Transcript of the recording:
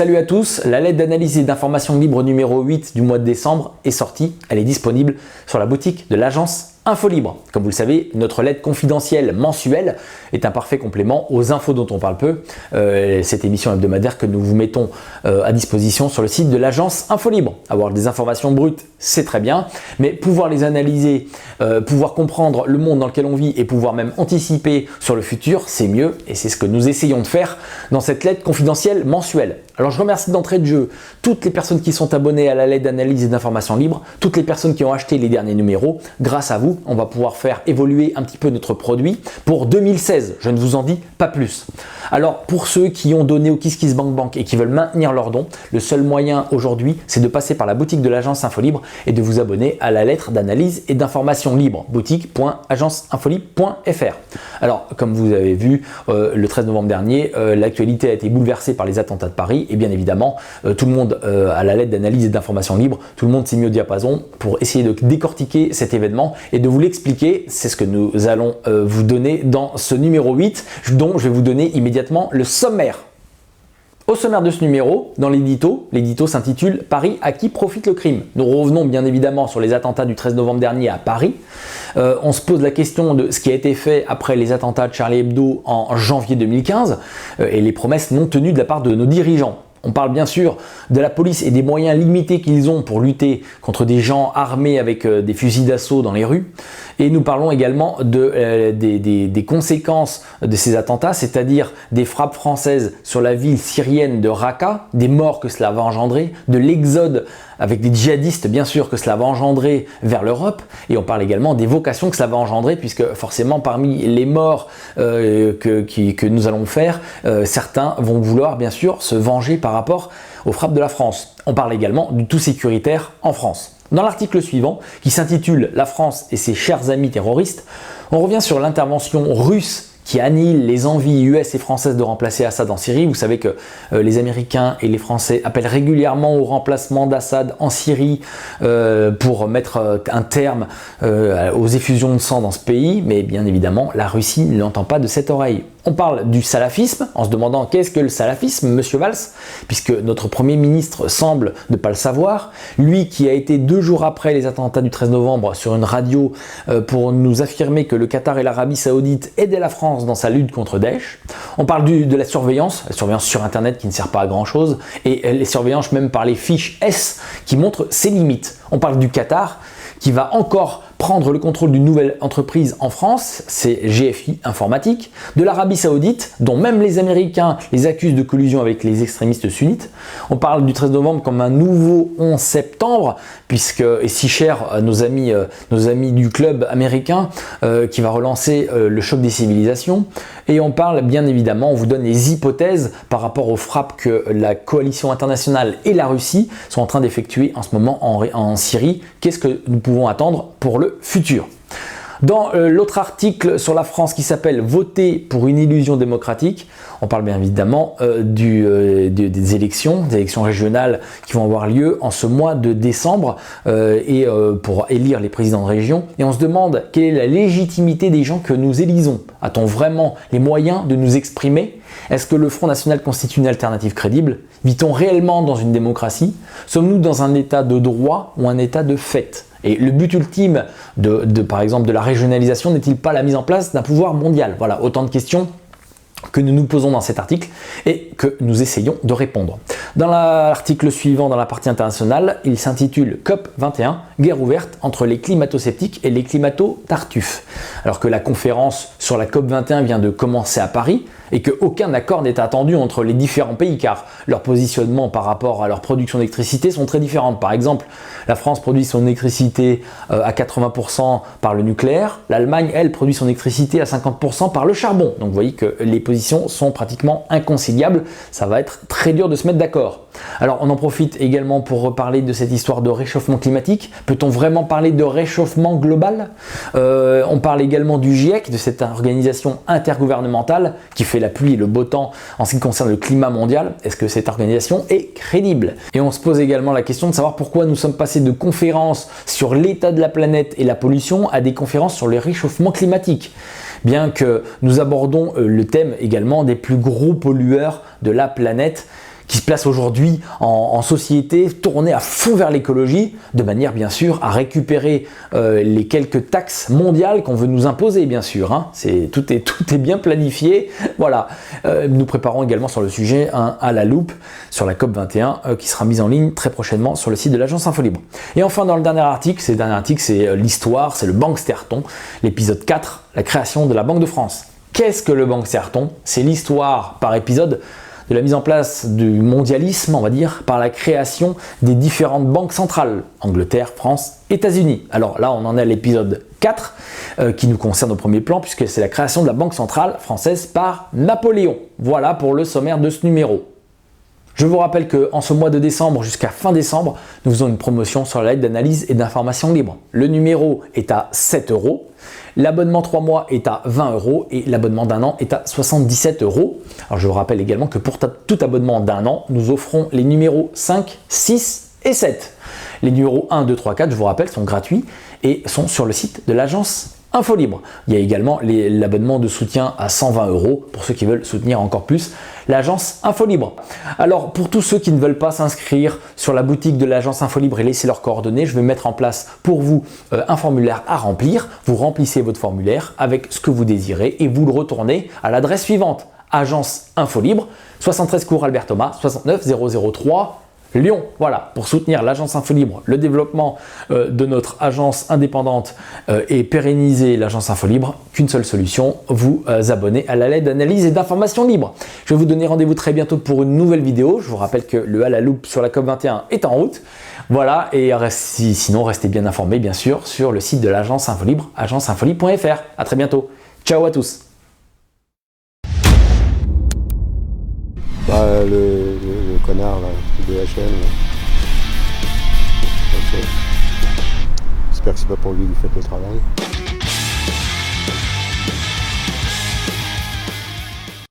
Salut à tous, la lettre d'analyse et d'information libre numéro 8 du mois de décembre est sortie. Elle est disponible sur la boutique de l'agence Infolibre. Comme vous le savez, notre lettre confidentielle mensuelle est un parfait complément aux infos dont on parle peu. Cette émission hebdomadaire que nous vous mettons à disposition sur le site de l'agence Infolibre. Avoir des informations brutes, c'est très bien, mais pouvoir les analyser, pouvoir comprendre le monde dans lequel on vit et pouvoir même anticiper sur le futur, c'est mieux et c'est ce que nous essayons de faire dans cette lettre confidentielle mensuelle. Alors je remercie d'entrée de jeu toutes les personnes qui sont abonnées à la lettre d'analyse et d'information libre, toutes les personnes qui ont acheté les derniers numéros. Grâce à vous, on va pouvoir faire évoluer un petit peu notre produit pour 2016. Je ne vous en dis pas plus. Alors pour ceux qui ont donné au KissKissBankBank et qui veulent maintenir leurs dons, le seul moyen aujourd'hui, c'est de passer par la boutique de l'agence Infolibre et de vous abonner à la lettre d'analyse et d'information libre, boutique.agenceinfolibre.fr. Alors comme vous avez vu, le 13 novembre dernier, l'actualité a été bouleversée par les attentats de Paris et bien évidemment, tout le monde à la lettre d'analyse et d'information libre, tout le monde s'est mis au diapason pour essayer de décortiquer cet événement et de vous l'expliquer. C'est ce que nous allons vous donner dans ce numéro 8 dont je vais vous donner immédiatement le sommaire. Au sommaire de ce numéro, dans l'édito s'intitule « Paris, à qui profite le crime ?» Nous revenons bien évidemment sur les attentats du 13 novembre dernier à Paris. On se pose la question de ce qui a été fait après les attentats de Charlie Hebdo en janvier 2015 et les promesses non tenues de la part de nos dirigeants. On parle bien sûr de la police et des moyens limités qu'ils ont pour lutter contre des gens armés avec des fusils d'assaut dans les rues. Et nous parlons également des conséquences de ces attentats, c'est-à-dire des frappes françaises sur la ville syrienne de Raqqa, des morts que cela va engendrer, de l'exode avec des djihadistes bien sûr que cela va engendrer vers l'Europe. Et on parle également des vocations que cela va engendrer puisque forcément parmi les morts que nous allons faire, certains vont vouloir bien sûr se venger par rapport aux frappes de la France. On parle également du tout sécuritaire en France. Dans l'article suivant, qui s'intitule « La France et ses chers amis terroristes », on revient sur l'intervention russe qui annihile les envies US et françaises de remplacer Assad en Syrie. Vous savez que les Américains et les Français appellent régulièrement au remplacement d'Assad en Syrie pour mettre un terme aux effusions de sang dans ce pays, mais bien évidemment, la Russie ne l'entend pas de cette oreille. On parle du salafisme, en se demandant qu'est-ce que le salafisme, Monsieur Valls, puisque notre Premier ministre semble ne pas le savoir. Lui qui a été 2 jours après les attentats du 13 novembre sur une radio pour nous affirmer que le Qatar et l'Arabie Saoudite aidaient la France dans sa lutte contre Daesh. On parle de la surveillance sur Internet qui ne sert pas à grand chose, et les surveillances même par les fiches S qui montrent ses limites. On parle du Qatar qui va encore prendre le contrôle d'une nouvelle entreprise en France, c'est GFI Informatique, de l'Arabie Saoudite, dont même les Américains les accusent de collusion avec les extrémistes sunnites. On parle du 13 novembre comme un nouveau 11 septembre, puisque est si cher à nos amis du club américain, qui va relancer le choc des civilisations. Et on parle bien évidemment, on vous donne les hypothèses par rapport aux frappes que la coalition internationale et la Russie sont en train d'effectuer en ce moment en Syrie. Qu'est-ce que nous pouvons attendre pour le futur? Dans l'autre article sur la France qui s'appelle « Voter pour une illusion démocratique », on parle bien évidemment des élections régionales qui vont avoir lieu en ce mois de décembre pour élire les présidents de région. Et on se demande quelle est la légitimité des gens que nous élisons. A-t-on vraiment les moyens de nous exprimer? Est-ce que le Front National constitue une alternative crédible? Vit-on réellement dans une démocratie? Sommes-nous dans un état de droit ou un état de fait? Et le but ultime par exemple de la régionalisation n'est-il pas la mise en place d'un pouvoir mondial? Voilà, autant de questions que nous nous posons dans cet article et que nous essayons de répondre. Dans l'article suivant, dans la partie internationale, il s'intitule COP21, guerre ouverte entre les climato-sceptiques et les climato-tartuffes. Alors que la conférence sur la COP21 vient de commencer à Paris et qu'aucun accord n'est attendu entre les différents pays car leur positionnement par rapport à leur production d'électricité sont très différentes. Par exemple, la France produit son électricité à 80% par le nucléaire, l'Allemagne, elle, produit son électricité à 50% par le charbon. Donc vous voyez que les positions sont pratiquement inconciliables, ça va être très dur de se mettre d'accord. Alors on en profite également pour reparler de cette histoire de réchauffement climatique. Peut-on vraiment parler de réchauffement global? On parle également du GIEC, de cette organisation intergouvernementale qui fait la pluie et le beau temps en ce qui concerne le climat mondial. Est-ce que cette organisation est crédible? Et on se pose également la question de savoir pourquoi nous sommes passés de conférences sur l'état de la planète et la pollution à des conférences sur le réchauffement climatique. Bien que nous abordons le thème également des plus gros pollueurs de la planète qui se place aujourd'hui en société tournée à fond vers l'écologie, de manière bien sûr à récupérer les quelques taxes mondiales qu'on veut nous imposer bien sûr. Hein. Tout est bien planifié. Voilà. Nous préparons également sur le sujet un à la loupe sur la COP21 qui sera mise en ligne très prochainement sur le site de l'agence Infolibre. Et enfin dans le dernier article, c'est l'histoire, c'est le Banksterton, l'épisode 4, la création de la Banque de France. Qu'est-ce que le Banksterton? C'est l'histoire par épisode de la mise en place du mondialisme, on va dire, par la création des différentes banques centrales, Angleterre, France, États-Unis. Alors là, on en est à l'épisode 4, qui nous concerne au premier plan, puisque c'est la création de la Banque centrale française par Napoléon. Voilà pour le sommaire de ce numéro. Je vous rappelle qu'en ce mois de décembre jusqu'à fin décembre, nous faisons une promotion sur la lettre d'analyse et d'information libre. Le numéro est à 7 €, l'abonnement 3 mois est à 20 € et l'abonnement d'un an est à 77 €. Alors je vous rappelle également que pour tout abonnement d'un an, nous offrons les numéros 5, 6 et 7. Les numéros 1, 2, 3, 4, je vous rappelle, sont gratuits et sont sur le site de l'agence Infolibre. Il y a également l'abonnement de soutien à 120 € pour ceux qui veulent soutenir encore plus l'agence Infolibre. Alors pour tous ceux qui ne veulent pas s'inscrire sur la boutique de l'agence Infolibre et laisser leurs coordonnées, je vais mettre en place pour vous un formulaire à remplir. Vous remplissez votre formulaire avec ce que vous désirez et vous le retournez à l'adresse suivante: agence Infolibre, 73 cours Albert Thomas, 69 003 Lyon. Voilà, pour soutenir l'agence Infolibre, le développement de notre agence indépendante et pérenniser l'agence Infolibre, qu'une seule solution, vous abonner à la lettre d'analyse et d'information libre. Je vais vous donner rendez-vous très bientôt pour une nouvelle vidéo. Je vous rappelle que le à la loupe sur la COP21 est en route. Voilà, et sinon restez bien informés bien sûr sur le site de l'agence Infolibre, agenceinfolibre.fr. À très bientôt. Ciao à tous. Le connard là, de HM. J'espère que c'est pas pour lui que vous faites le travail.